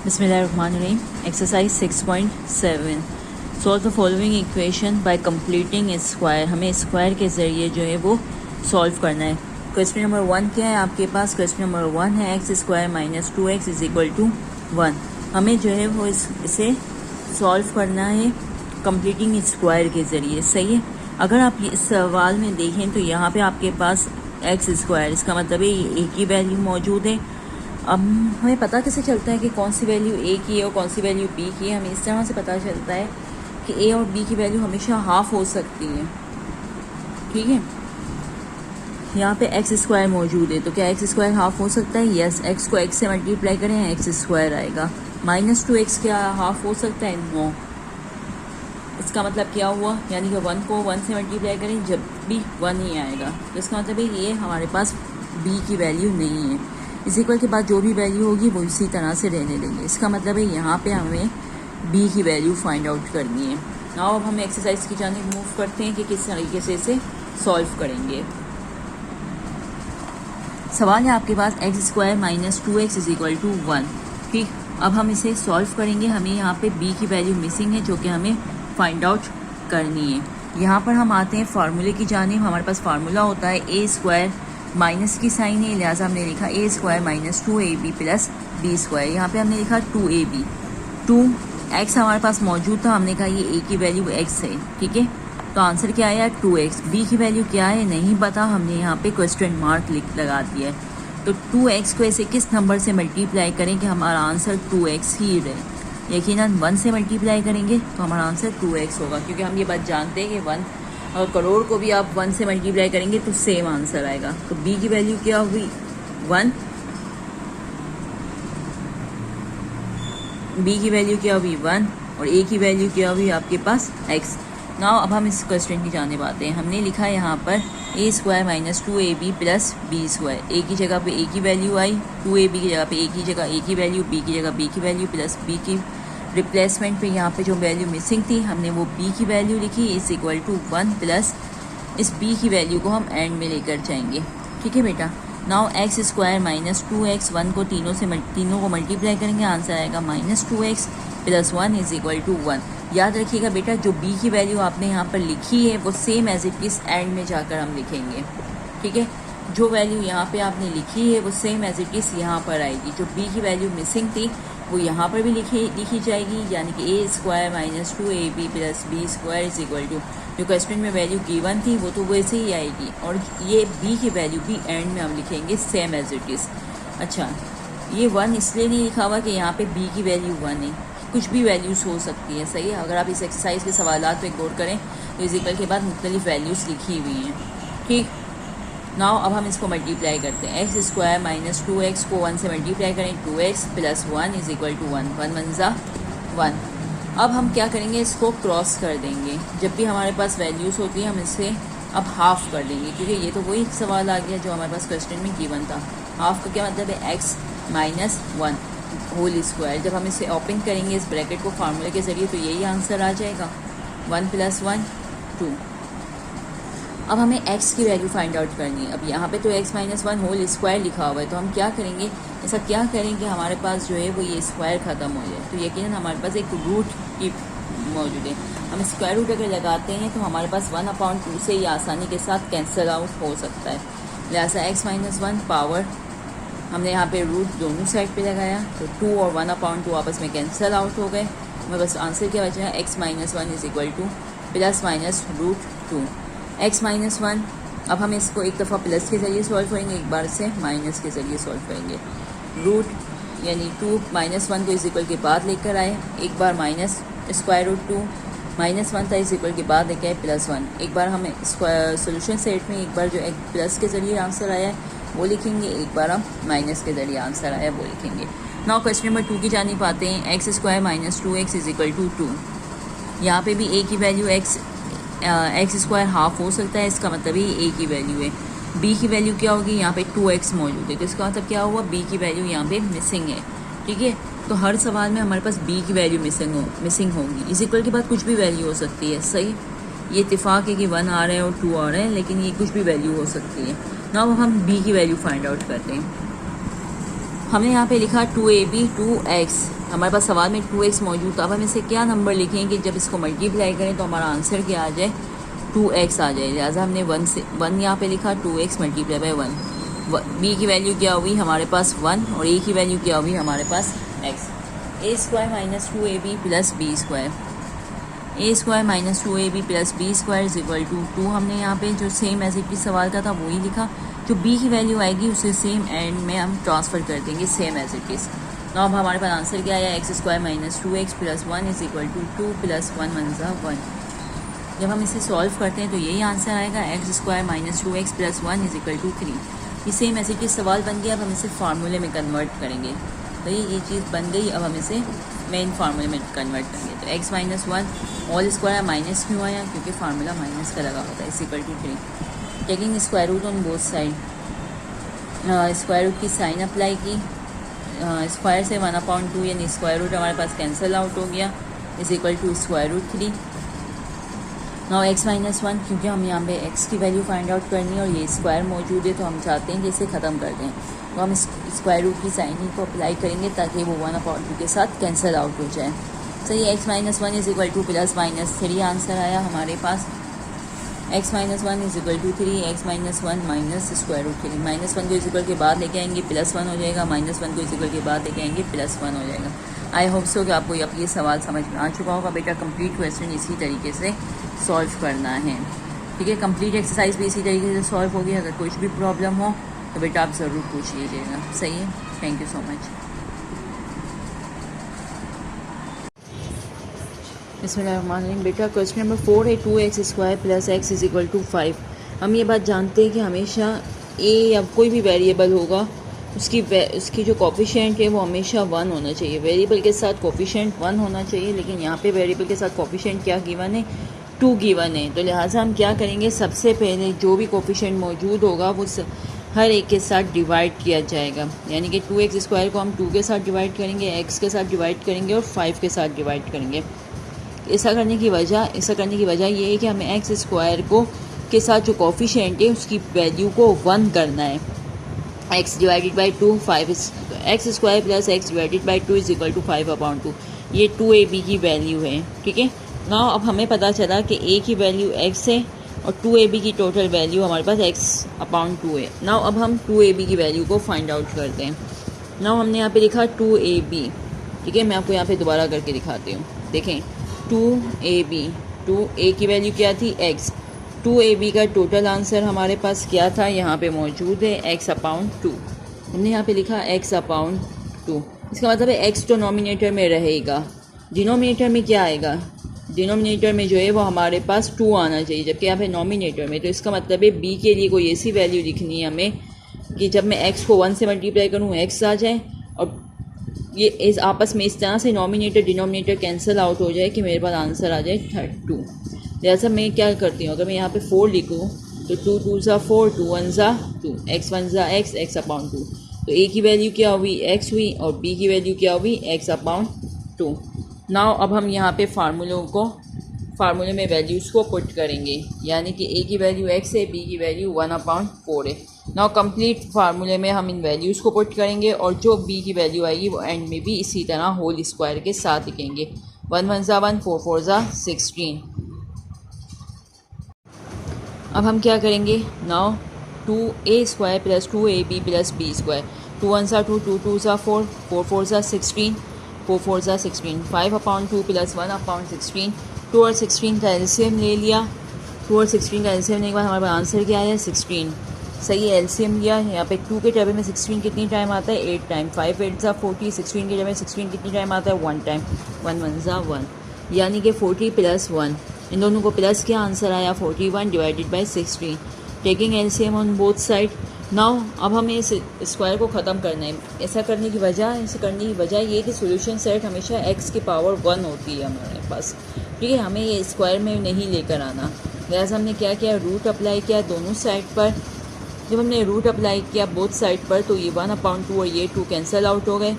बिस्मिल्लाहिर्रहमानिर्रहीम। Exercise 6.7 solve the following equation by completing square. हमें square के ज़रिए जो है वो सॉल्व करना है। क्वेश्चन नंबर 1 क्या है आपके पास? क्वेश्चन नंबर 1 है X square minus 2x is equal to 1। हमें जो है वो इसे सॉल्व करना है कंप्लीटिंग स्क्वायर के ज़रिए। सही है। अगर आप इस सवाल में देखें तो यहाँ पे आपके पास एक्स स्क्वायर, इसका मतलब है ये एक ही वैल्यू मौजूद है। अब हमें पता कैसे चलता है कि कौन सी वैल्यू ए की है और कौन सी वैल्यू बी की है? हमें इस तरह से पता चलता है कि ए और बी की वैल्यू हमेशा हाफ हो सकती है। ठीक है, यहाँ पे एक्स स्क्वायर मौजूद है तो क्या एक्स स्क्वायर हाफ हो सकता है? यस। एक्स को एक्स से मल्टीप्लाई करें एक्स स्क्वायर आएगा। माइनस 2x क्या हाफ हो सकता है? नो। इसका मतलब क्या हुआ? यानी कि 1 को 1 से मल्टीप्लाई करें जब भी 1 ही आएगा, तो इसका मतलब है ये हमारे पास b की वैल्यू नहीं है। इस इक्वल के बाद जो भी वैल्यू होगी वो इसी तरह से रहने देंगे। इसका मतलब है यहाँ पे हमें b की वैल्यू फाइंड आउट करनी है। नाउ अब हम एक्सरसाइज की जानिब मूव करते हैं कि किस तरीके से इसे सॉल्व करेंगे। सवाल है आपके पास X square minus 2x is equal to 1। ठीक, अब हम इसे सॉल्व करेंगे। हमें यहाँ पे b की वैल्यू मिसिंग है जो कि हमें फाइंड आउट करनी है। यहाँ पर हम आते हैं फार्मूले की जानिब। हमारे पास फार्मूला होता है ए स्क्वायर, माइनस की साइन है लिहाजा हमने लिखा A square minus 2ab plus B square. यहाँ पे हमने लिखा 2ab। 2x हमारे पास मौजूद था, हमने कहा ये ए की वैल्यू x है। ठीक है, तो आंसर क्या आया? 2x। बी की वैल्यू क्या है नहीं पता, हमने यहाँ पे क्वेश्चन मार्क लगा दिया है। तो 2x को ऐसे किस नंबर से मल्टीप्लाई करें कि हमारा आंसर 2x ही रहे? यकीनन 1 से मल्टीप्लाई करेंगे तो हमारा आंसर 2x होगा, क्योंकि हम ये बात जानते हैं कि 1 और करोड़ को भी आप 1 से मल्टीप्लाई करेंगे तो सेम आंसर आएगा। तो b की वैल्यू क्या हुई? 1। b की वैल्यू क्या हुई? 1। और a की वैल्यू क्या हुई आपके पास? x। नाउ अब हम इस क्वेश्चन की जाने आते हैं। हमने लिखा है यहाँ पर A square minus 2ab plus B square. A की जगह पे ए की वैल्यू आई, 2ab की जगह पे ए की जगह ए की वैल्यू, बी की जगह बी की वैल्यू प्लस बी की रिप्लेसमेंट पे यहाँ पे जो वैल्यू मिसिंग थी हमने वो b की वैल्यू लिखी इज इक्वल टू 1 प्लस इस b की वैल्यू को हम एंड में लेकर जाएंगे। ठीक है बेटा। Now x square minus 2x, 1 को तीनों को मल्टीप्लाई करेंगे, आंसर आएगा minus 2x plus 1 is equal to 1। याद रखिएगा बेटा, जो b की वैल्यू आपने यहाँ पर लिखी है वो same as it is and में जाकर हम लिखेंगे। ठीक है, जो वैल्यू यहाँ पे आपने लिखी है वो सेम एज इट इज़ यहाँ पर आएगी। जो b की वैल्यू मिसिंग थी वो यहाँ पर भी लिखी जाएगी, यानी कि A square minus 2ab plus B square is equal to जो क्वेश्चन में वैल्यू गिवन थी वो तो वैसे ही आएगी, और ये b की वैल्यू भी एंड में हम लिखेंगे सेम एज इट इज़। अच्छा, ये 1 इसलिए नहीं लिखा हुआ कि यहाँ पे b की वैल्यू 1 है, कुछ भी वैल्यूज़ हो सकती है। सही है। अगर आप इस एक्सरसाइज के सवालात पे गौर करें तो इस इक्वल के बाद मुख्तलिफ वैल्यूज़ लिखी हुई हैं। ठीक, नाउ अब हम इसको मल्टीप्लाई करते हैं। एक्स स्क्वायर माइनस 2x को 1 से मल्टीप्लाई करें 2x plus 1 is equal to 1। 1 1 ज़ा 1। अब हम क्या करेंगे? इसको क्रॉस कर देंगे। जब भी हमारे पास वैल्यूज़ होती हैं हम इसे अब हाफ़ कर देंगे, क्योंकि ये तो वही सवाल आ गया जो हमारे पास क्वेश्चन में गिवन था। हाफ़ का क्या मतलब है? x minus 1 whole square. जब हम इसे ओपन करेंगे इस ब्रैकेट को फार्मूले के ज़रिए तो यही आंसर आ जाएगा। 1 प्लस 1 2। अब हमें x की वैल्यू फाइंड आउट करनी है। अब यहाँ पे तो x माइनस 1 होल स्क्वायर लिखा हुआ है, तो हम क्या करेंगे? ऐसा क्या करें कि हमारे पास जो है वो ये स्क्वायर ख़त्म हो जाए। तो यकीनन हमारे पास एक रूट की मौजूद है। हम स्क्वायर रूट अगर लगाते हैं तो हमारे पास 1/2 से ये आसानी के साथ कैंसिल आउट हो सकता है। लिहाजा x माइनस 1 पावर हमने यहाँ पे रूट दोनों साइड पे लगाया तो 2 और 1/2 आपस में कैंसिल आउट हो गए। हमें बस आंसर क्या बचा है? x minus 1 is equal to plus minus root 2 x minus 1। अब हम इसको एक दफ़ा प्लस के ज़रिए सॉल्व करेंगे, एक बार से माइनस के ज़रिए सॉल्व करेंगे। रूट यानी 2 माइनस 1 को इज इक्वल के बाद लेकर आए, एक बार माइनस स्क्वायर रूट 2 माइनस 1 था इज इक्वल के बाद लेकर आए प्लस 1। एक बार हमें सोल्यूशन सेट में एक बार जो एक प्लस के ज़रिए आंसर आया है वो लिखेंगे, एक बार हम माइनस के ज़रिए आंसर आया वो लिखेंगे। नाउ क्वेश्चन नंबर 2 की जानिब आते हैं। X square minus 2x is equal to 2। यहाँ पे भी a की वैल्यू एक्स स्क्वायर हाफ हो सकता है, इसका मतलब ही a की वैल्यू है। b की वैल्यू क्या होगी? यहाँ पे 2x मौजूद है, तो इसका मतलब क्या हुआ? b की वैल्यू यहाँ पे मिसिंग है। ठीक है, तो हर सवाल में हमारे पास b की वैल्यू मिसिंग होगी। इस इक्वल के बाद कुछ भी वैल्यू हो सकती है। सही, ये इत्तेफाक है कि 1 आ रहे हैं और 2 आ रहे हैं, लेकिन ये कुछ भी वैल्यू हो सकती है। ना अब हम b की वैल्यू फाइंड आउट करते हैं। हमने यहाँ पे लिखा 2ab 2x हमारे पास सवाल में 2x मौजूद था। अब हम इसे क्या नंबर लिखें कि जब इसको मल्टीप्लाई करें तो हमारा आंसर क्या आ जाए, 2x आ जाए। लिहाजा हमने 1 यहाँ पे लिखा, 2x मल्टीप्लाई बाई 1। b की वैल्यू क्या हुई हमारे पास 1 और a की वैल्यू क्या हुई हमारे पास x। a square minus 2ab plus B square, a square minus 2ab plus B square is equal to 2। हमने यहाँ पे जो सेम एज इट इज सवाल का था वही लिखा। जो b की वैल्यू आएगी उसे सेम एंड में हम ट्रांसफ़र कर देंगे सेम एज इट इज़। तो अब हमारे पास आंसर क्या आया, X square minus 2x plus 1 is equal to 2 plus 1 1। जब हम इसे सॉल्व करते हैं तो यही आंसर आएगा, X square minus 2x plus 1 is equal to 3। ये सेम एज इट इज सवाल बन गया। अब हम इसे फार्मूले में कन्वर्ट करेंगे। तो ये चीज़ बन गई। अब हम इसे मेन फार्मूले में कन्वर्ट करेंगे। तो x minus 1 all square, minus क्यों आया, क्योंकि फार्मूला माइनस का लगा होता है, is equal to 3। Taking square root on both side, square root की साइन अप्लाई की, स्क्वायर से 1/2 यानी स्क्वायर रूट हमारे पास कैंसिल आउट हो गया, is equal to square root 3। Now x minus 1, क्योंकि हम यहाँ पे x की वैल्यू फाइंड आउट करनी है और ये स्क्वायर मौजूद है तो हम चाहते हैं कि इसे ख़त्म कर दें। तो हम स्क्वायर रूट की साइन को अप्लाई करेंगे ताकि वो 1/2 के साथ कैंसिल आउट हो जाए। सही, x minus 1 is equal to plus minus 3 answer आया हमारे पास। x minus 1 is equal to 3, x minus 1 minus square root 3। Minus 1 को इज इक्वल के बाद लेके आएंगे प्लस 1 हो जाएगा, माइनस 1 को इज इक्वल के बाद लेके आएंगे प्लस 1 हो जाएगा। आई होप सो कि आपको अब ये सवाल समझ में आ चुका होगा। बेटा कंप्लीट क्वेश्चन इसी तरीके से सॉल्व करना है, ठीक है। कंप्लीट एक्सरसाइज भी इसी तरीके से सॉल्व होगी। अगर कुछ भी प्रॉब्लम हो तो बेटा आप ज़रूर पूछ लीजिएगा। सही है, थैंक यू सो मच। बिस्मिल्लाहिर्रहमानिर्रहीम। बेटा क्वेश्चन नंबर 4 है, 2x square plus x is equal to 5। हम ये बात जानते हैं कि हमेशा a या कोई भी वेरिएबल होगा उसकी जो कोफिशिएंट है वो हमेशा 1 होना चाहिए। वेरिएबल के साथ कोफिशिएंट 1 होना चाहिए, लेकिन यहाँ पे वेरिएबल के साथ कोफिशिएंट क्या गिवन है, 2 गिवन है। तो लिहाजा हम क्या करेंगे, सबसे पहले जो भी कोफिशिएंट मौजूद होगा वो हर एक के साथ डिवाइड किया जाएगा। यानी कि 2x स्क्वायर को हम 2 के साथ डिवाइड करेंगे, x के साथ डिवाइड करेंगे और 5 के साथ डिवाइड करेंगे। ऐसा करने की वजह ये है कि हमें एक्स स्क्वायर को के साथ जो कोफिशिएंट है उसकी वैल्यू को 1 करना है। x divided by 2, 5 X square plus X divided by 2 is equal to 5/2। ये 2ab की वैल्यू है, ठीक है ना। अब हमें पता चला कि a की वैल्यू x है और 2ab की टोटल वैल्यू हमारे पास x/2 है। नाउ अब हम 2ab की वैल्यू को फाइंड आउट करते हैं। नाउ हमने यहाँ पे लिखा 2ab, ठीक है। मैं आपको यहाँ पे दोबारा करके दिखाती हूँ। देखें 2ab, 2a की वैल्यू क्या थी x, 2ab का टोटल आंसर हमारे पास क्या था, यहाँ पे मौजूद है x/2। हमने यहाँ पे लिखा x/2। इसका मतलब है x तो नॉमिनेटर में रहेगा, डिनोमिनेटर में क्या आएगा, डिनोमिनेटर में जो है वो हमारे पास 2 आना चाहिए, जबकि यहाँ पे नॉमिनेटर में। तो इसका मतलब है b के लिए कोई ऐसी वैल्यू लिखनी है हमें कि जब मैं x को 1 से मल्टीप्लाई करूँ x आ जाए और ये इस आपस में इस तरह से नॉमिनेटर डिनोमिनेटर कैंसिल आउट हो जाए कि मेरे पास आंसर आ जाए 32। जैसा मैं क्या करती हूँ, अगर मैं यहाँ पे 4 लिखूँ तो 2 2 ज़ा 4, 2 1 ज़ा 2, x 1 ज़ा x, x/2। तो a की वैल्यू क्या हुई, x हुई, और b की वैल्यू क्या हुई, x/2। नाउ अब हम यहाँ पे फार्मूले में वैल्यूज़ को पुट करेंगे, यानी कि a की वैल्यू x है, b की वैल्यू 1/4 है। नाउ कंप्लीट फार्मूले में हम इन वैल्यूज़ को पुट करेंगे और जो b की वैल्यू आएगी वो एंड में भी इसी तरह होल स्क्वायर के साथ लिखेंगे। 1 1 ज़ा 1, 4 4 ज़ा 16। अब हम क्या करेंगे, now 2a square plus 2ab plus b square, 2 1 ज़ा 2, 2 2 ज़ा 4, 4 4 ज़ा 16, 4 4 ज़ा 16, 5/2 प्लस 1/16। 2 और 16 का एलसीएम ले लिया, 2 और 16 का एलसीएम लेने के बाद हमारे पास आंसर क्या आया, 16। सही है, एलसीएम लिया। यहाँ पे 2 के टेबल में 16 कितनी टाइम आता है, 8 टाइम। 5 8 ज़ा 40, 16 के टेबल में 16 कितनी टाइम आता है, 1 टाइम। 1 1 ज़ा 1, यानी कि 40 प्लस 1, इन दोनों को प्लस क्या आंसर आया, 41 divided by 16। Taking LCM on both side. Now अब हमें इस स्क्वायर को ख़त्म करना है। ऐसा करने की वजह ये कि सोल्यूशन सेट हमेशा x की पावर 1 होती है हमारे पास, ठीक है। हमें ये स्क्वायर में नहीं लेकर आना। लिहाजा हमने क्या किया, रूट अप्लाई किया दोनों साइड पर। जब हमने रूट अप्लाई किया बोथ साइड पर तो ये 1/2 और ये 2 कैंसिल आउट हो गए।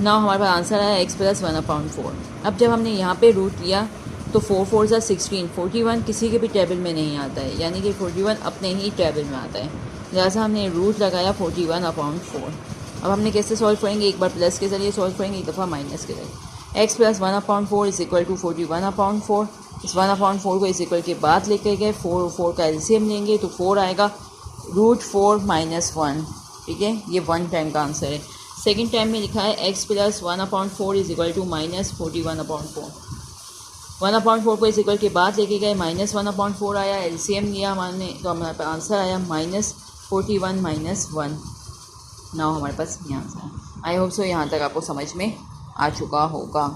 नाउ हमारे पास आंसर आया x प्लस 1/4। अब जब हमने यहाँ पे रूट लिया तो 4 4 ज़ा 16, 41 किसी के भी टेबल में नहीं आता है, यानी कि 41 अपने ही टेबल में आता है। लिहाजा हमने रूट लगाया 41/4। अब हमने कैसे सॉल्व करेंगे, एक बार प्लस के जरिए सॉल्व करेंगे, एक दफ़ा माइनस के जरिए। X plus 1/4 is equal to 41/4। इस 1/4 को इस इक्वल के बाद लेके गए, 4 का एलसीएम लेंगे तो 4 आएगा, √4 - 1। ठीक है, ये 1 टाइम का आंसर है। सेकेंड टाइम में लिखा है X plus 1/4 is equal to -41/4। 1/4 को इस इक्वल के बाद लेके गए, -1/4 आया, एलसीएम लिया हमने तो हमारे पास आंसर आया -41 - 1। नाउ हमारे पास ये आंसर है। आई होप सो यहाँ तक आपको समझ में आ चुका होगा।